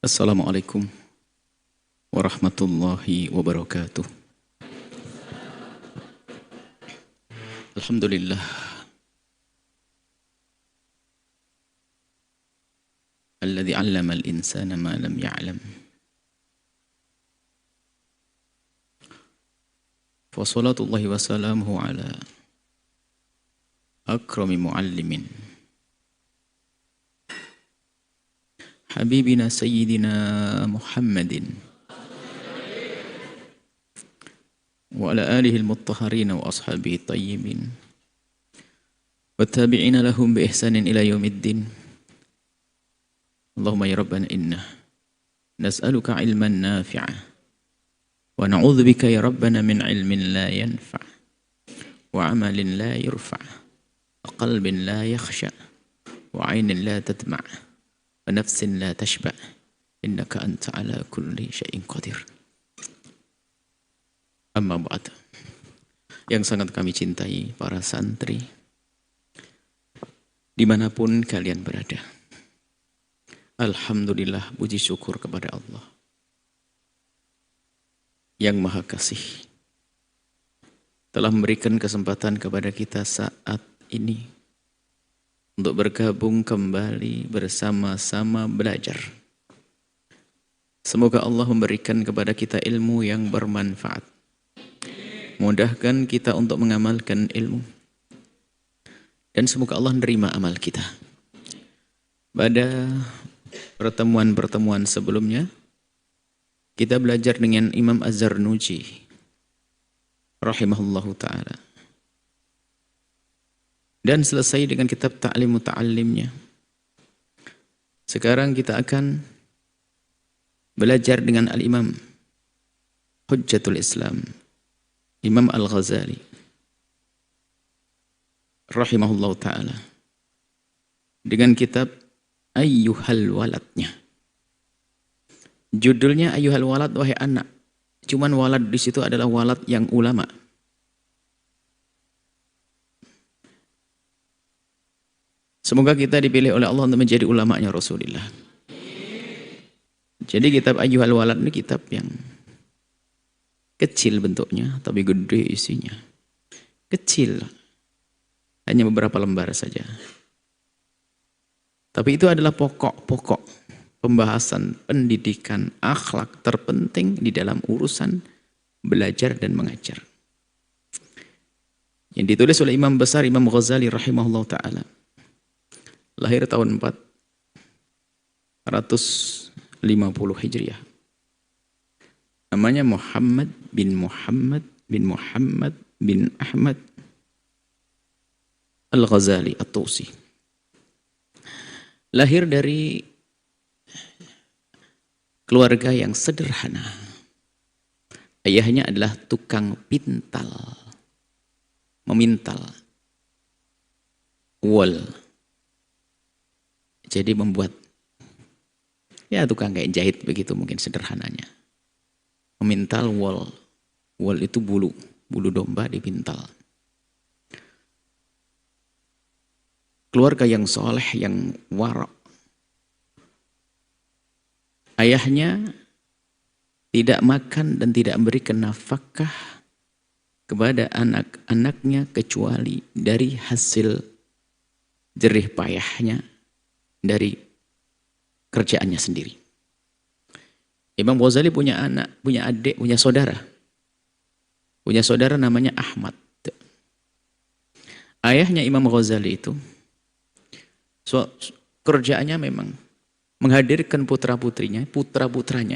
Assalamualaikum warahmatullahi wabarakatuh. Alhamdulillah alladzi 'allama al-insana ma lam ya'lam. Wa salatullahi wa salamuhu ala akrami muallimin. Habibina sayyidina Muhammadin wa ala alihi al-mutahharin wa ashabihi at-tayyibin wa tabi'ina lahum bi ihsanin ila yaumiddin. Allahumma ya rabbana inna nas'aluka ilman nafi'a wa na'udzubika ya rabbana min ilmin la yanfa' wa amalin la yurfa' wa qalbin la yakhsha wa 'ainin la tadma' wa nafsin la tashba' innaka anta ala kulli syai'in qadir. Amma ba'd. Yang sangat kami cintai para santri dimanapun kalian berada, alhamdulillah, puji syukur kepada Allah yang Maha Kasih telah memberikan kesempatan kepada kita saat ini untuk bergabung kembali bersama-sama belajar. Semoga Allah memberikan kepada kita ilmu yang bermanfaat. Mudahkan kita untuk mengamalkan ilmu. Dan semoga Allah menerima amal kita. Pada pertemuan-pertemuan sebelumnya, kita belajar dengan Imam Az-Zarnuji rahimahullahu ta'ala. Dan selesai dengan kitab Ta'lim Muta'allimnya. Sekarang kita akan belajar dengan Al-Imam Hujjatul Islam, Imam Al-Ghazali rahimahullahu ta'ala, dengan kitab Ayyuhal Waladnya. Judulnya Ayyuhal Walad, wahai anak. Cuman walad di situ adalah walad yang ulama. Semoga kita dipilih oleh Allah untuk menjadi ulamanya Rasulullah. Jadi kitab Ayyuhal Walad ini kitab yang kecil bentuknya, tapi gede isinya. Kecil, hanya beberapa lembar saja. Tapi itu adalah pokok-pokok pembahasan pendidikan akhlak terpenting di dalam urusan belajar dan mengajar. Yang ditulis oleh Imam besar Imam Ghazali rahimahullah ta'ala. Lahir tahun 450 Hijriah. Namanya Muhammad bin Muhammad bin Muhammad bin Ahmad Al-Ghazali At-Tusi. Lahir dari keluarga yang sederhana. Ayahnya adalah tukang pintal, memintal, wol. Jadi membuat, ya tukang kayak jahit begitu mungkin sederhananya. Memintal wol. Wol itu bulu domba dipintal. Keluarga yang soleh, yang wara'. Ayahnya tidak makan dan tidak memberikan nafkah kepada anak-anaknya kecuali dari hasil jerih payahnya dari kerjaannya sendiri. Imam Ghazali punya anak, punya adik, punya saudara. Punya saudara namanya Ahmad. Ayahnya Imam Ghazali itu kerjaannya memang menghadirkan putra-putranya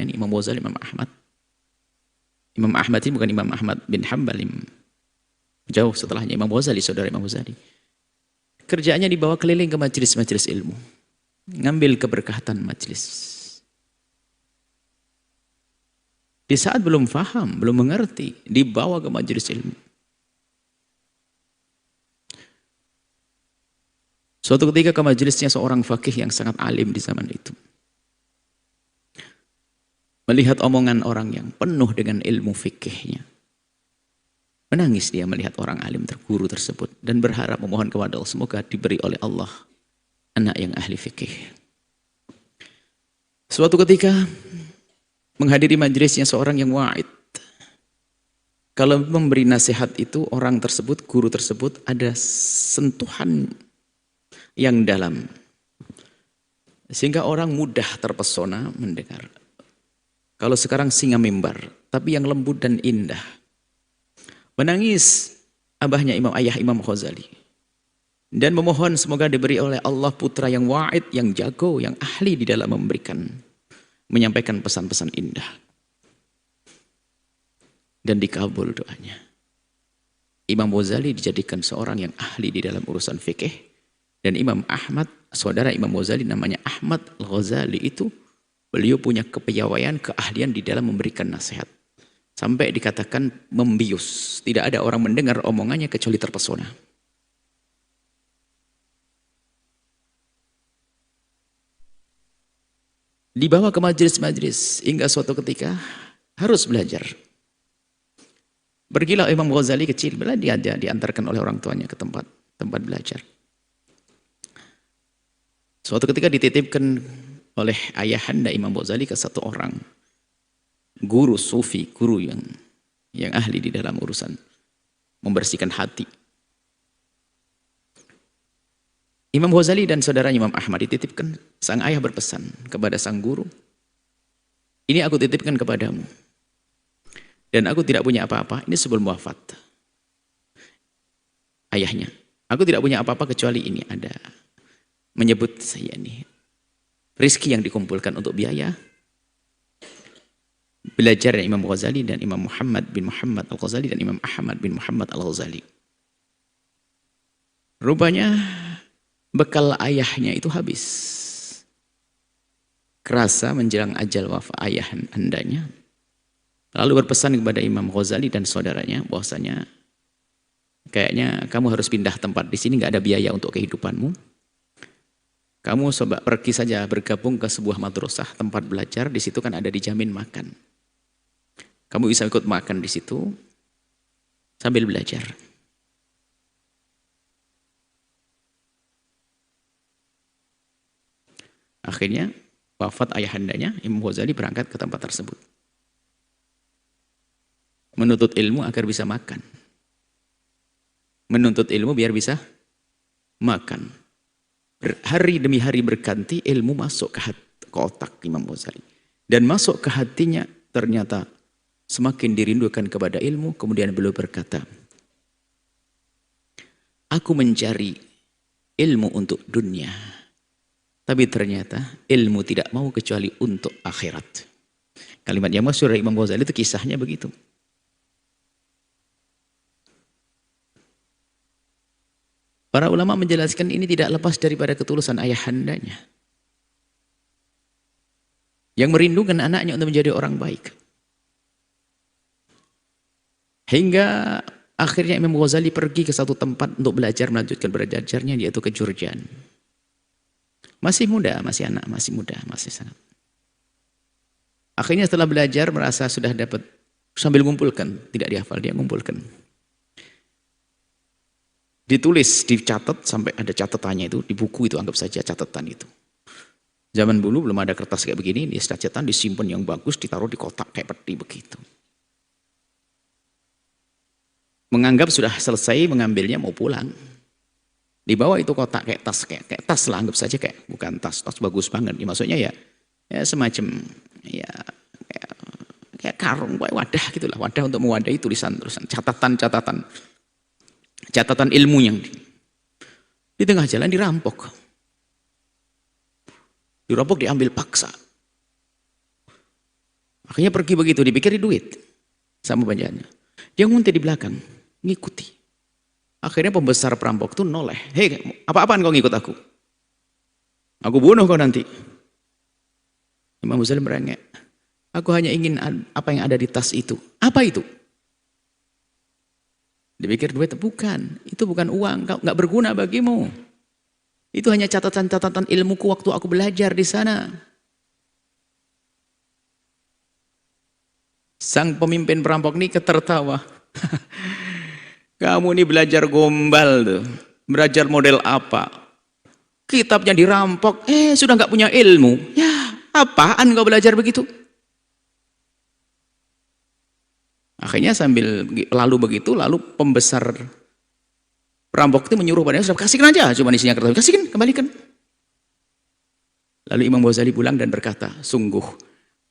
ini Imam Ghazali, Imam Ahmad. Imam Ahmad ini bukan Imam Ahmad bin Hanbal, jauh setelahnya Imam Ghazali, saudara Imam Ghazali. Kerjaannya dibawa keliling ke majelis-majelis ilmu, ngambil keberkatan majelis. Di saat belum faham, belum mengerti, dibawa ke majelis ilmu. Suatu ketika ke majelisnya seorang fakih yang sangat alim di zaman itu. Melihat omongan orang yang penuh dengan ilmu fikihnya. Menangis dia melihat orang alim terguru tersebut. Dan berharap memohon kepada Allah, semoga diberi oleh Allah anak yang ahli fikih. Suatu ketika menghadiri majelisnya seorang yang wa'id. Kalau memberi nasihat itu, orang tersebut, guru tersebut ada sentuhan yang dalam. Sehingga orang mudah terpesona mendengar. Kalau sekarang singa mimbar, tapi yang lembut dan indah. Menangis abahnya ayah Imam Ghazali. Dan memohon semoga diberi oleh Allah putra yang wa'id, yang jago, yang ahli di dalam menyampaikan pesan-pesan indah. Dan dikabul doanya. Imam Ghazali dijadikan seorang yang ahli di dalam urusan fikih. Dan Imam Ahmad, saudara Imam Ghazali namanya Ahmad Al-Ghazali itu, beliau punya kepiawaian, keahlian di dalam memberikan nasihat. Sampai dikatakan membius. Tidak ada orang mendengar omongannya kecuali terpesona. Dibawa ke majelis-majelis hingga suatu ketika harus belajar. Pergilah Imam Ghazali kecil, dia diantarkan oleh orang tuanya ke tempat belajar. Suatu ketika dititipkan oleh ayahanda Imam Ghazali ke satu orang guru sufi, guru yang ahli di dalam urusan membersihkan hati. Imam Ghazali dan saudaranya Imam Ahmad dititipkan, sang ayah berpesan kepada sang guru, ini aku titipkan kepadamu. Dan aku tidak punya apa-apa, ini sebelum wafat. Ayahnya, aku tidak punya apa-apa kecuali ini ada. Menyebut saya ini, rizki yang dikumpulkan untuk biaya. Belajar Imam Ghazali dan Imam Muhammad bin Muhammad Al-Ghazali dan Imam Ahmad bin Muhammad Al-Ghazali. Rupanya bekal ayahnya itu habis. Kerasa menjelang ajal wafat ayahandanya. Lalu berpesan kepada Imam Ghazali dan saudaranya bahwasanya kayaknya kamu harus pindah tempat di sini, nggak ada biaya untuk kehidupanmu. Kamu coba pergi saja bergabung ke sebuah madrasah tempat belajar, di situ kan ada dijamin makan. Kamu bisa ikut makan di situ sambil belajar. Akhirnya wafat ayahandanya, Imam Ghazali berangkat ke tempat tersebut. Menuntut ilmu agar bisa makan. Menuntut ilmu biar bisa makan. Hari demi hari berganti ilmu masuk ke otak Imam Ghazali. Dan masuk ke hatinya ternyata semakin dirindukan kepada ilmu. Kemudian beliau berkata, aku mencari ilmu untuk dunia. Tapi ternyata ilmu tidak mau kecuali untuk akhirat. Kalimat yang masyhur dari Imam Ghazali itu kisahnya begitu. Para ulama menjelaskan ini tidak lepas daripada ketulusan ayahandanya. Yang merindukan anaknya untuk menjadi orang baik. Hingga akhirnya Imam Ghazali pergi ke satu tempat untuk belajar, melanjutkan belajarnya, yaitu ke Jurjan. Masih muda, masih anak, masih muda, masih sangat. Akhirnya setelah belajar merasa sudah dapat, sambil ngumpulkan, tidak dihafal, dia ngumpulkan. Ditulis, dicatat sampai ada catatannya itu, di buku itu anggap saja catatan itu. Zaman dulu belum ada kertas kayak begini, di catatan disimpan yang bagus, ditaruh di kotak kayak peti begitu. Menganggap sudah selesai mengambilnya mau pulang. Di bawah itu kotak kayak tas lah, anggap saja kayak bukan tas bagus banget. Ya, maksudnya ya semacam ya kayak karung, wadah gitulah, wadah untuk mewadahi tulisan-tulisan, catatan ilmu yang di tengah jalan dirampok. Dirampok, diambil paksa. Akhirnya pergi begitu, dipikir duit sama banjarnya. Dia ngumpet di belakang, ngikuti. Akhirnya pembesar perampok itu noleh. Hei, apa-apaan kau ngikut aku? Aku bunuh kau nanti. Imam Ghazali merengek. Aku hanya ingin apa yang ada di tas itu. Apa itu? Dipikir duit, bukan. Itu bukan uang, kau nggak berguna bagimu. Itu hanya catatan-catatan ilmuku waktu aku belajar di sana. Sang pemimpin perampok ini tertawa. Kamu ini belajar gombal tuh. Belajar model apa? Kitabnya dirampok, sudah nggak punya ilmu. Ya, Apaan kau belajar begitu? Akhirnya sambil lalu begitu, lalu pembesar perampok itu menyuruh padanya, sudah kasihkan aja, cuma isinya kertas, kasihkan, kembalikan. Lalu Imam Ghazali pulang dan berkata, sungguh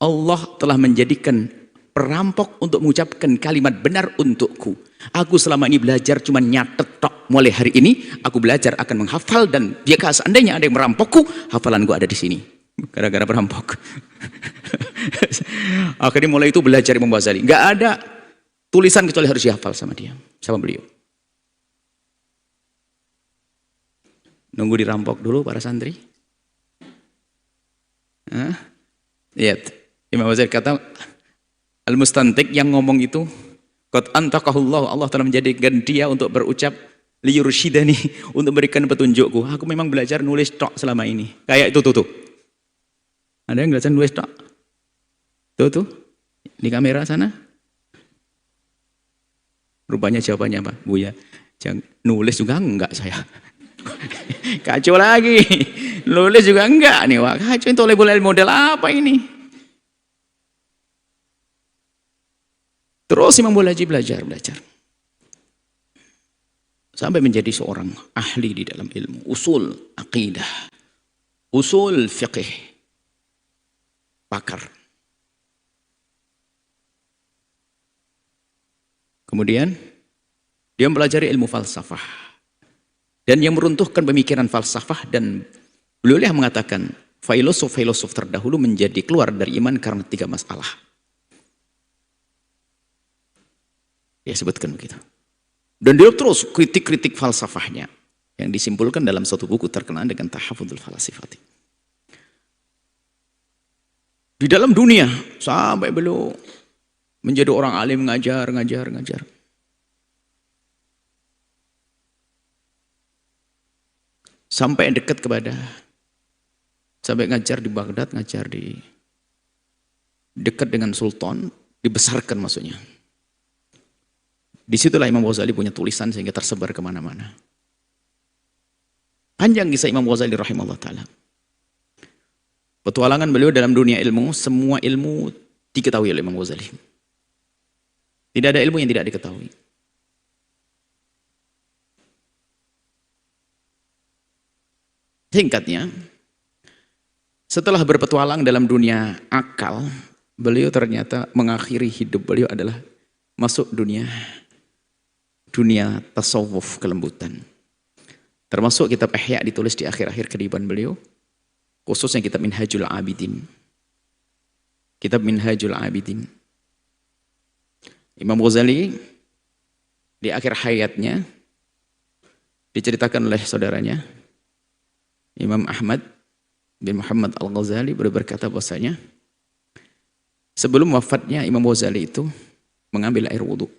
Allah telah menjadikan perampok untuk mengucapkan kalimat benar untukku. Aku selama ini belajar cuma nyatet tok. Mulai hari ini aku belajar akan menghafal, dan jika seandainya ada yang merampokku, hafalanku ada di sini. Gara-gara perampok. Akhirnya mulai itu belajar Imam Ghazali. Nggak ada tulisan kecuali harus dihafal sama dia, sama beliau. Nunggu dirampok dulu para santri. Lihat, Imam Ghazali kata, Al-Mustantik yang ngomong itu, qad antaqahullah, Allah telah menjadikan dia untuk berucap liyursyidani, untuk memberikan petunjukku. Aku memang belajar nulis tok selama ini. Kayak itu tuh. Ada yang belajar nulis tok? Tuh. Di kamera sana. Rupanya jawabannya apa? Buya, jangan nulis juga enggak saya. Kacau lagi. Nulis juga enggak nih, wah. Kacau, itu oleh model apa ini? Terus Imam Ghazali belajar. Sampai menjadi seorang ahli di dalam ilmu usul aqidah, usul fiqh, pakar. Kemudian dia mempelajari ilmu falsafah, dan yang meruntuhkan pemikiran falsafah, dan beliau yang mengatakan filosof terdahulu menjadi keluar dari iman karena 3 masalah. Dia sebutkan begitu. Dan dia terus kritik falsafahnya yang disimpulkan dalam satu buku terkenal dengan Tahaffudzul Falasifati. Di dalam dunia sampai beliau menjadi orang alim, ngajar. Sampai dekat sampai ngajar di Baghdad, ngajar di dekat dengan sultan, dibesarkan maksudnya. Disitulah Imam Ghazali punya tulisan sehingga tersebar kemana-mana. Panjang kisah Imam Ghazali rahimahullah ta'ala. Petualangan beliau dalam dunia ilmu, semua ilmu diketahui oleh Imam Ghazali. Tidak ada ilmu yang tidak diketahui. Singkatnya, setelah berpetualang dalam dunia akal, beliau ternyata mengakhiri hidup beliau adalah masuk dunia tasawuf, kelembutan. Termasuk kitab Ihya ditulis di akhir-akhir kehidupan beliau, khususnya kitab Minhajul Abidin. Kitab Minhajul Abidin. Imam Ghazali di akhir hayatnya diceritakan oleh saudaranya Imam Ahmad bin Muhammad Al-Ghazali berkata bahwasanya sebelum wafatnya Imam Ghazali itu mengambil air wudhu,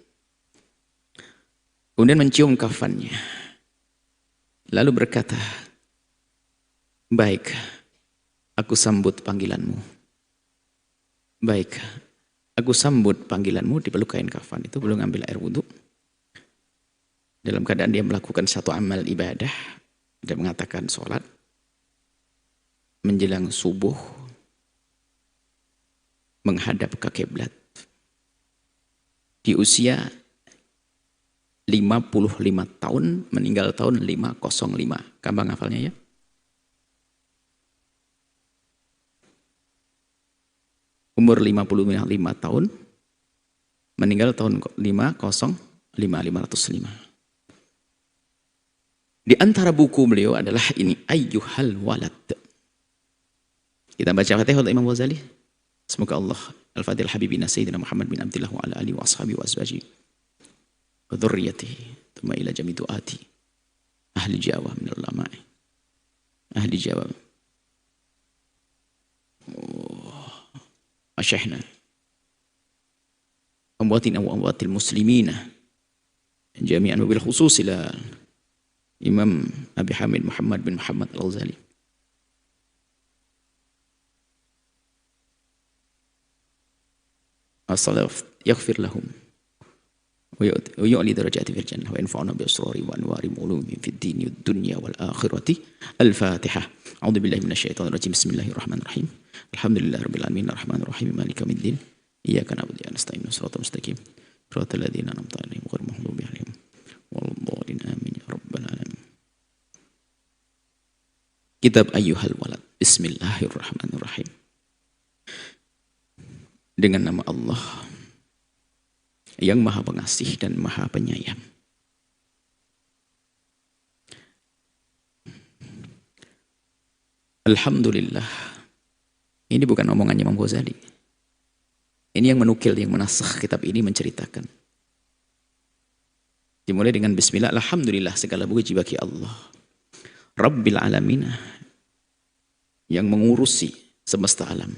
kemudian mencium kafannya, lalu berkata, baik, aku sambut panggilanmu. Baik, aku sambut panggilanmu. Dipeluk kain kafan itu, belum ngambil air wudhu. Dalam keadaan dia melakukan satu amal ibadah, dia mengatakan sholat, menjelang subuh, menghadap ke kiblat. Di usia 55 tahun, meninggal tahun 505. Gampang hafalnya ya. Umur 55 tahun, meninggal tahun 505. Di antara buku beliau adalah ini, Ayyuhal Walad. Kita baca Fatihah oleh Imam Ghazali. Semoga Allah Al-Fatihah Habibina Sayyidina Muhammad bin Abdillah wa ala alihi wa ashabihi wa azwajihi wa dhurriyyatihi thumma ila jami du'ati ahli Jawa min ulama'i ahli Jawa masyaihna amwatina wa amwatil muslimina jami'an wa bil khusus ila Imam Abi Hamid Muhammad bin Muhammad Al-Ghazali. As-salaf yaghfir lahum ويعلي درجاتي في الجنة وينفعنا بأسرار وأنوار علوم في الدين والدنيا والآخرة. الفاتحة. أعوذ بالله من الشيطان الرجيم. بسم الله الرحمن الرحيم. الحمد لله رب العالمين الرحمن الرحيم مالك يوم الدين إياك نعبد وإياك نستعين صراط المستقيم صراط الذين أنعمت عليهم غير المغضوب عليهم ولا الضالين آمين يا رب العالمين. Kitab Ayyuhal Walad. Bismillahirrahmanirrahim. Dengan nama Allah yang Maha Pengasih dan Maha Penyayang. Alhamdulillah. Ini bukan omongannya Imam Ghazali. Ini yang menukil, yang menasakh kitab ini menceritakan. Dimulai dengan bismillah, alhamdulillah, segala puji bagi Allah. Rabbil Alamin, yang mengurusi semesta alam.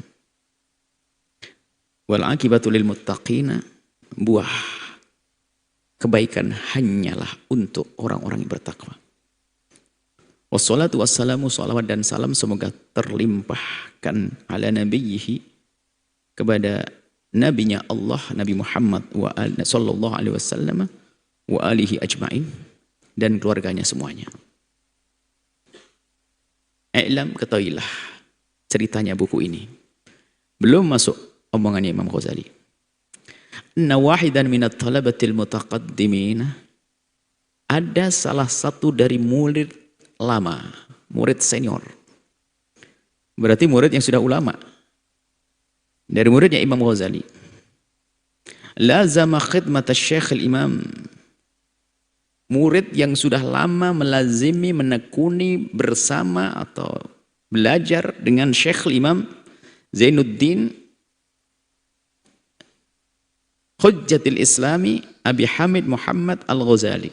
Wal aqibatu lil muttaqina, buah kebaikan hanyalah untuk orang-orang yang bertakwa. Wassalatu wassalamu, salawat dan salam semoga terlimpahkan ala nabiyhi, kepada nabinya Allah Nabi Muhammad sallallahu alaihi wasallam wa alihi ajmain, dan keluarganya semuanya. I'lam, ketahuilah, ceritanya buku ini belum masuk omongannya Imam Ghazali. Inna wahidan minat talabatil mutaqaddimin, ada salah satu dari murid lama, murid senior, berarti murid yang sudah ulama, dari muridnya Imam Ghazali. Lazama khidmat asy-syekh al-imam, murid yang sudah lama melazimi, menekuni bersama atau belajar dengan Syekh Imam Zainuddin Hujjatul Islami Abi Hamid Muhammad Al-Ghazali.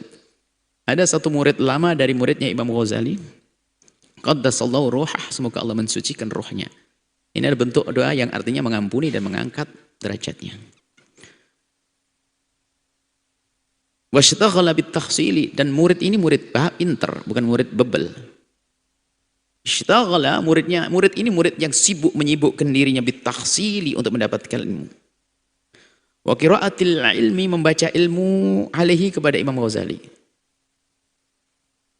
Ada satu murid lama dari muridnya Imam Ghazali. Qaddasallahu ruhah, semoga Allah mensucikan ruhnya. Ini ada bentuk doa yang artinya mengampuni dan mengangkat derajatnya. Washtaghala bit-tahsili, dan murid ini murid pinter, bukan murid bebel. Ishtaghala, murid ini murid yang sibuk menyibukkan dirinya bit-tahsili, untuk mendapatkan ilmu. Wa qiraatil ilmi, membaca ilmu alaihi, kepada Imam Ghazali.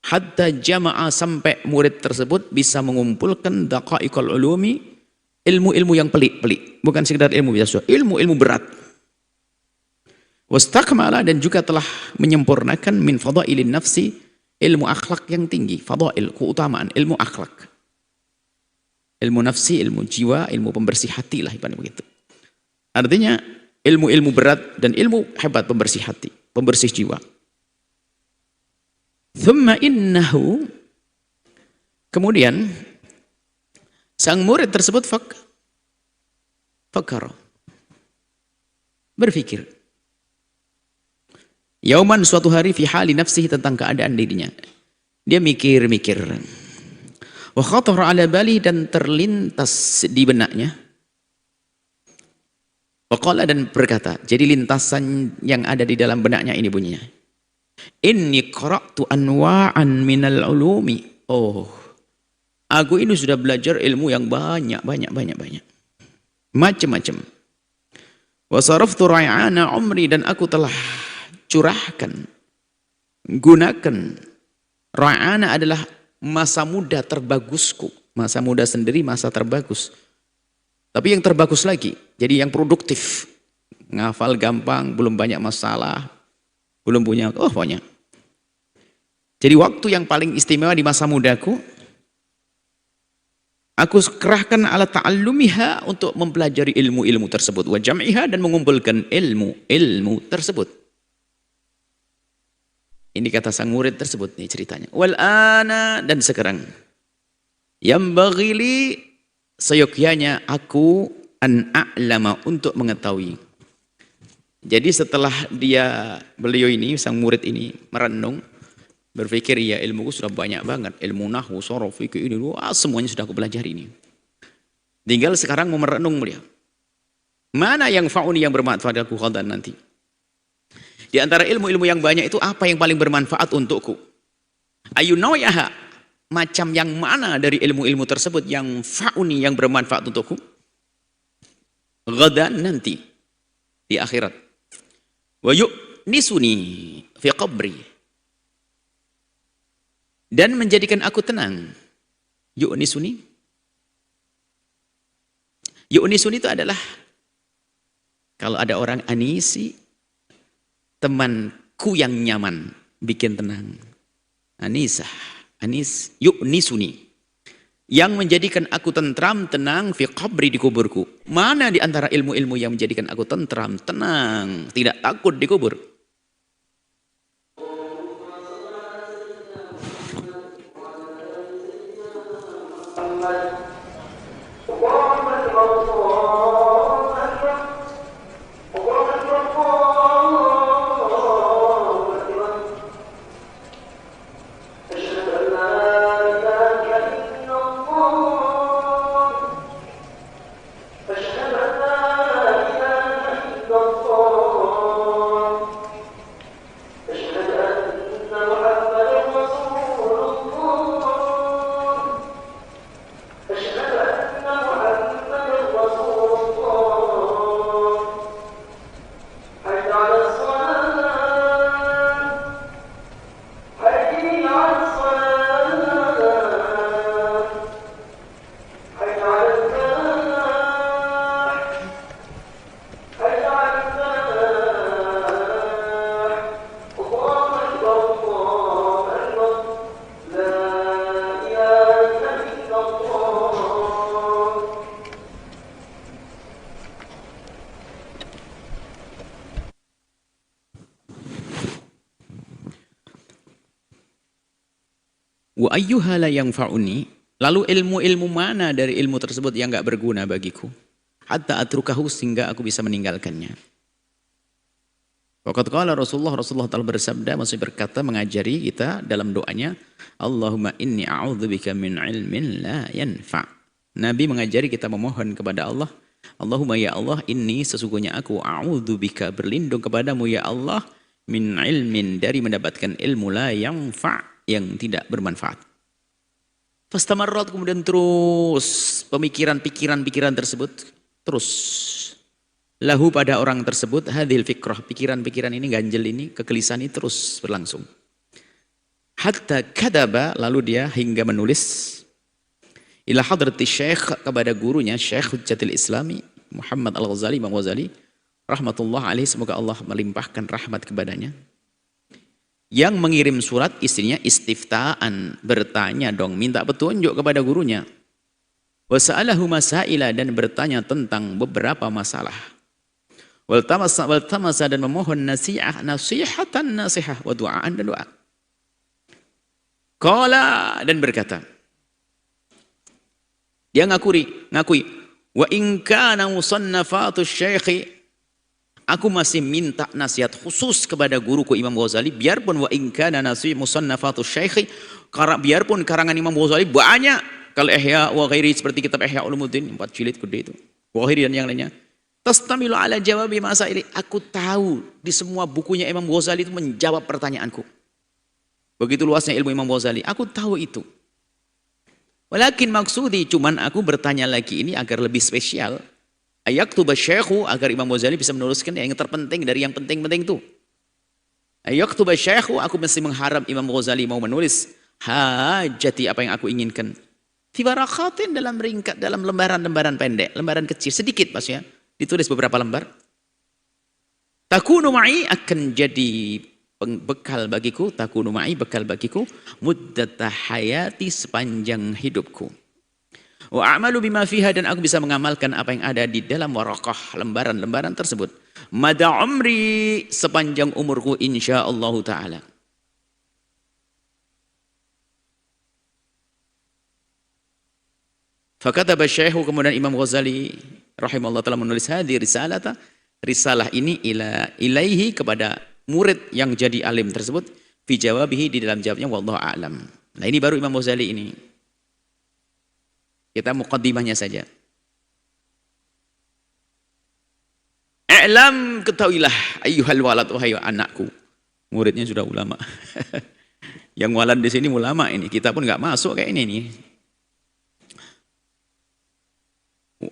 Hatta jama'a, sampai murid tersebut bisa mengumpulkan daqaiqul ulumi, ilmu-ilmu yang pelik-pelik, bukan sekedar ilmu biasa, ilmu-ilmu berat. Wastakmala, dan juga telah menyempurnakan min fadailin nafsi, ilmu akhlak yang tinggi, fadail, keutamaan ilmu akhlak, ilmu nafsi, ilmu jiwa, ilmu pembersih hati lah ibaratnya begitu. Artinya ilmu-ilmu berat dan ilmu hebat, pembersih hati, pembersih jiwa. Thumma innahu, kemudian sang murid tersebut fakar, berpikir. Yauman, suatu hari, fi hali nafsihi, tentang keadaan dirinya. Dia mikir-mikir. Wa khatara ala bali, dan terlintas di benaknya. Wa qala, dan berkata, jadi lintasan yang ada di dalam benaknya ini bunyinya. Inni qara'tu anwa'an minal ulumi. Oh, aku ini sudah belajar ilmu yang banyak. Macam-macam. Wa saraftu ray'ana umri, dan aku telah curahkan, gunakan, ra'ana adalah masa muda terbagusku, masa muda sendiri masa terbagus, tapi yang terbagus lagi, jadi yang produktif, ngafal gampang, belum banyak masalah, belum punya, pokoknya. Jadi waktu yang paling istimewa di masa mudaku, aku kerahkan ala ta'allumiha, untuk mempelajari ilmu-ilmu tersebut, wa jam'iha, dan mengumpulkan ilmu-ilmu tersebut. Ini kata sang murid tersebut, nih ceritanya. Wal ana, dan sekarang, yang bagili, seyogyanya aku an a'lama, untuk mengetahui. Jadi setelah beliau ini, sang murid ini merenung, berpikir, ya ilmuku sudah banyak banget, ilmu nahwu, sharaf, fikih ini, semuanya sudah aku pelajari ini. Tinggal sekarang mau merenung beliau. Mana yang fa'uni, yang bermanfaat aku khadan nanti. Di antara ilmu-ilmu yang banyak itu, apa yang paling bermanfaat untukku? Ayunawiyaha, macam yang mana dari ilmu-ilmu tersebut yang fa'uni, yang bermanfaat untukku? Ghadan, nanti di akhirat. Wa yu'nisuni fi qabri, dan menjadikan aku tenang. Yu'nisuni itu adalah, kalau ada orang anisi, temanku yang nyaman, bikin tenang. Anis, yu'nisuni, yang menjadikan aku tentram, tenang, fi qabri, di kuburku. Mana di antara ilmu-ilmu yang menjadikan aku tentram, tenang, tidak takut di kubur? Wa ayyuha la yanfa'uni, lalu ilmu-ilmu mana dari ilmu tersebut yang enggak berguna bagiku? Hatta atrukahu, sehingga aku bisa meninggalkannya. Waqad qala Rasulullah telah bersabda, maksudnya berkata, mengajari kita dalam doanya, Allahumma inni a'udzubika min ilmin la yanfa'. Nabi mengajari kita memohon kepada Allah, Allahumma ya Allah, inni, sesungguhnya aku, a'udzubika, berlindung kepadamu ya Allah, min ilmin, dari mendapatkan ilmu la yanfa', yang tidak bermanfaat. Fastamarrat, kemudian terus pikiran tersebut terus lahu, pada orang tersebut, hadhil fikrah, pikiran ini, ganjel ini, kegelisahan ini terus berlangsung. Hatta kadaba, lalu dia hingga menulis ila hadrati syekh, kepada gurunya Syekh Hujjatul Islami Muhammad Al-Ghazali, Imam Ghazali rahmatullah alaih, semoga Allah melimpahkan rahmat kepadanya, yang mengirim surat istrinya istiftaan, bertanya dong, minta petunjuk kepada gurunya. Wasa'alahu masaila, dan bertanya tentang beberapa masalah. Waltamasa, dan memohon nasihatan wa du'aan, dan doa. Qala, dan berkata, dia ngakui, wa in kana musannafatu syekhi, aku masih minta nasihat khusus kepada guruku Imam Ghazali, biarpun wa in kana nasi musannafatu syekhi, biarpun karangan Imam Ghazali banyak, kalau Ihya wa ghairi, seperti kitab Ihya Ulumuddin 4 jilid gede itu, wa ghairi, dan yang lainnya, tastamilu ala jawabi masaili, aku tahu di semua bukunya Imam Ghazali itu menjawab pertanyaanku. Begitu luasnya ilmu Imam Ghazali, aku tahu itu. Walakin maksudi, cuman aku bertanya lagi ini agar lebih spesial, ayaktuba syekhu, agar Imam Ghazali bisa menuliskan yang terpenting dari yang penting-penting itu. Ayaktuba syekhu, aku mesti mengharap Imam Ghazali mau menulis hajati, apa yang aku inginkan. Fi barakhatin, dalam ringkat, dalam lembaran-lembaran pendek, lembaran kecil, sedikit maksudnya, ditulis beberapa lembar. Takunu ma'i, akan jadi bekal bagiku, takunu ma'i, bekal bagiku, muddata hayati, sepanjang hidupku. Wa a'malu bima fiha, dan aku bisa mengamalkan apa yang ada di dalam warakah, lembaran-lembaran tersebut. Mada umri, sepanjang umurku insyaallah ta'ala. Fakataba syekhu, kemudian Imam Ghazali rahimahullah telah menulis hadhi risalata, risalah ini ilaihi, kepada murid yang jadi alim tersebut, fi jawabihi, di dalam jawabnya, wallahu a'lam. Nah, ini baru Imam Ghazali ini. Kita muqaddimahnya saja. I'lam, ketahuilah, ayyuhal walad, wahai anakku. Muridnya sudah ulama. Yang walad di sini ulama ini, kita pun nggak masuk kayak ini nih.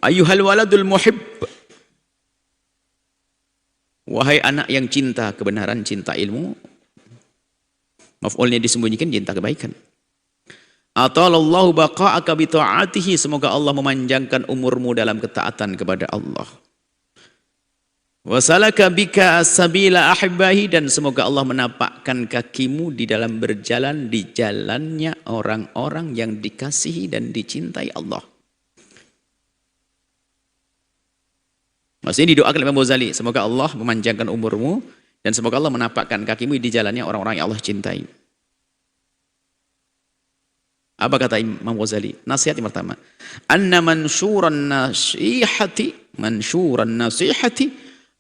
Ayyuhal waladul muhib, Wahai anak yang cinta kebenaran, cinta ilmu, maf'ulnya disembunyikan, cinta kebaikan. Atalallahu baqa'aka bi ta'atihi, semoga Allah memanjangkan umurmu dalam ketaatan kepada Allah. Wasalaka bika sabila ahibbahi, dan semoga Allah menapakkan kakimu di dalam berjalan di jalannya orang-orang yang dikasihi dan dicintai Allah. Maksudnya didoakan Imam Ghazali, semoga Allah memanjangkan umurmu dan semoga Allah menapakkan kakimu di jalannya orang-orang yang Allah cintai. Apa kata Imam Ghazali? Nasihat yang pertama, anna mansyuran nasihati,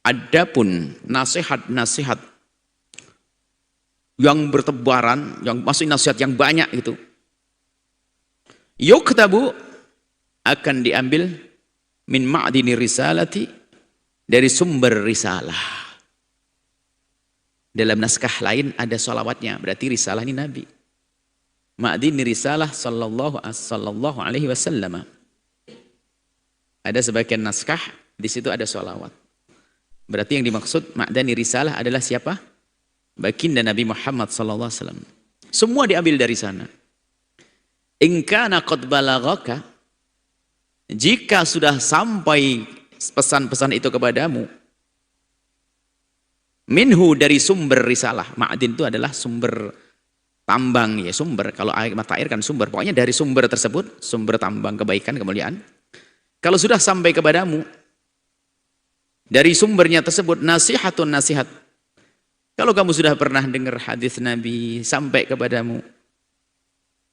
adapun nasihat-nasihat yang bertebaran, yang maksudnya nasihat yang banyak itu, yuktabu, akan diambil min ma'dini risalati, dari sumber risalah. Dalam naskah lain ada sholawatnya, berarti risalah ini Nabi. Ma'dini risalah sallallahu alaihi wasallam. Ada sebagian naskah, di situ ada sholawat. Berarti yang dimaksud ma'dani risalah adalah siapa? Baginda Nabi Muhammad sallallahu alaihi wasallam. Semua diambil dari sana. In kana qad balaghaka, jika sudah sampai pesan-pesan itu kepadamu, minhu, dari sumber risalah. Ma'din itu adalah sumber tambang, ya, sumber. Kalau mata air kan sumber, pokoknya dari sumber tersebut, sumber tambang kebaikan, kemuliaan. Kalau sudah sampai kepadamu dari sumbernya tersebut, nasihatun, nasihat. Kalau kamu sudah pernah dengar hadis Nabi sampai kepadamu,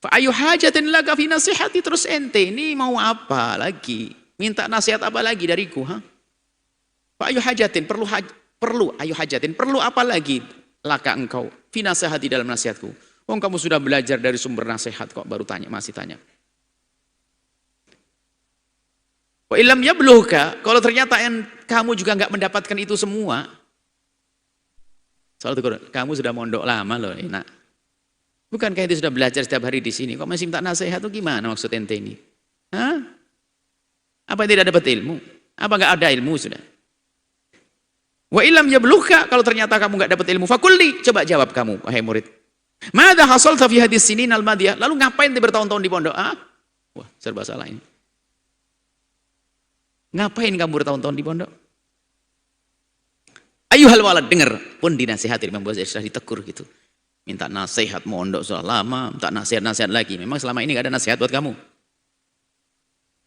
fa ayu hajatin laka fi nasihati, terus ente ini mau apa lagi? Minta nasihat apa lagi dariku? Fa ayu hajatin, ayu hajatin, perlu apa lagi laka engkau fi nasihati, dalam nasihatku? Oh, kamu sudah belajar dari sumber nasihat kok baru tanya, masih tanya. Wa illam yabluhka, kalau ternyata kamu juga enggak mendapatkan itu semua. Soal kamu sudah mondok lama loh, enak. Bukankah ente sudah belajar setiap hari di sini? Kok masih minta nasihat itu gimana maksud ente ini? Hah? Apa tidak dapat ilmu? Apa enggak ada ilmu sudah? Wa illam yabluhka, kalau ternyata kamu enggak dapat ilmu, fakulli, coba jawab kamu, wahai murid. Madza hasalta fi hadis sinin al-madiyah? Lalu ngapain ente bertahun-tahun di pondok? Wah, serba salah ini. Ngapain kamu bertahun-tahun di pondok? Ayuhal walad, dengar, pun dinasihati Imam Ghazali, sudah ditegur gitu. Minta nasihat, mondok sudah lama, minta nasihat-nasihat lagi. Memang selama ini enggak ada nasihat buat kamu.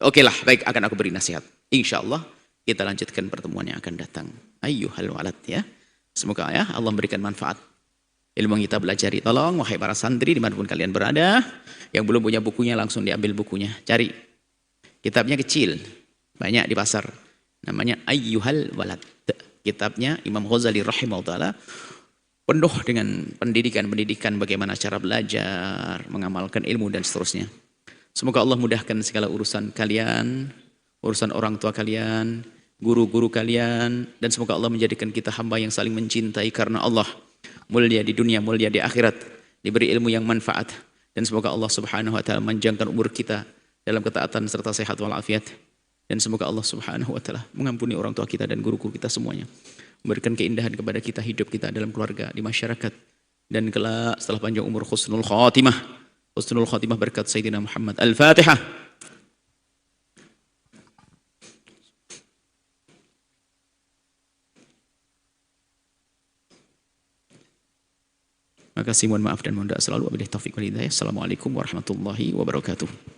Oke lah, baik, akan aku beri nasihat. Insya Allah kita lanjutkan pertemuan yang akan datang. Ayyuhal walad, ya. Semoga ya Allah memberikan manfaat ilmu yang kita belajari. Tolong wahai para santri dimanapun kalian berada, yang belum punya bukunya langsung diambil bukunya. Cari. Kitabnya kecil, banyak di pasar. Namanya Ayyuhal walad. Kitabnya Imam Ghazali rahimahullah, penuh dengan pendidikan-pendidikan bagaimana cara belajar, mengamalkan ilmu dan seterusnya. Semoga Allah mudahkan segala urusan kalian, urusan orang tua kalian, guru-guru kalian, dan semoga Allah menjadikan kita hamba yang saling mencintai karena Allah, mulia di dunia, mulia di akhirat, diberi ilmu yang manfaat, dan semoga Allah subhanahu wa ta'ala menjangkan umur kita dalam ketaatan serta sehat walafiat, dan semoga Allah subhanahu wa ta'ala mengampuni orang tua kita dan guru-guru kita semuanya, memberikan keindahan kepada kita, hidup kita dalam keluarga, di masyarakat, dan kelak setelah panjang umur husnul khatimah. Husnul khatimah berkat Sayyidina Muhammad. Al-Fatihah. Makasih, mohon maaf dan mohon doa selalu. Wabillahi taufiq wal hidayah. Assalamualaikum warahmatullahi wabarakatuh.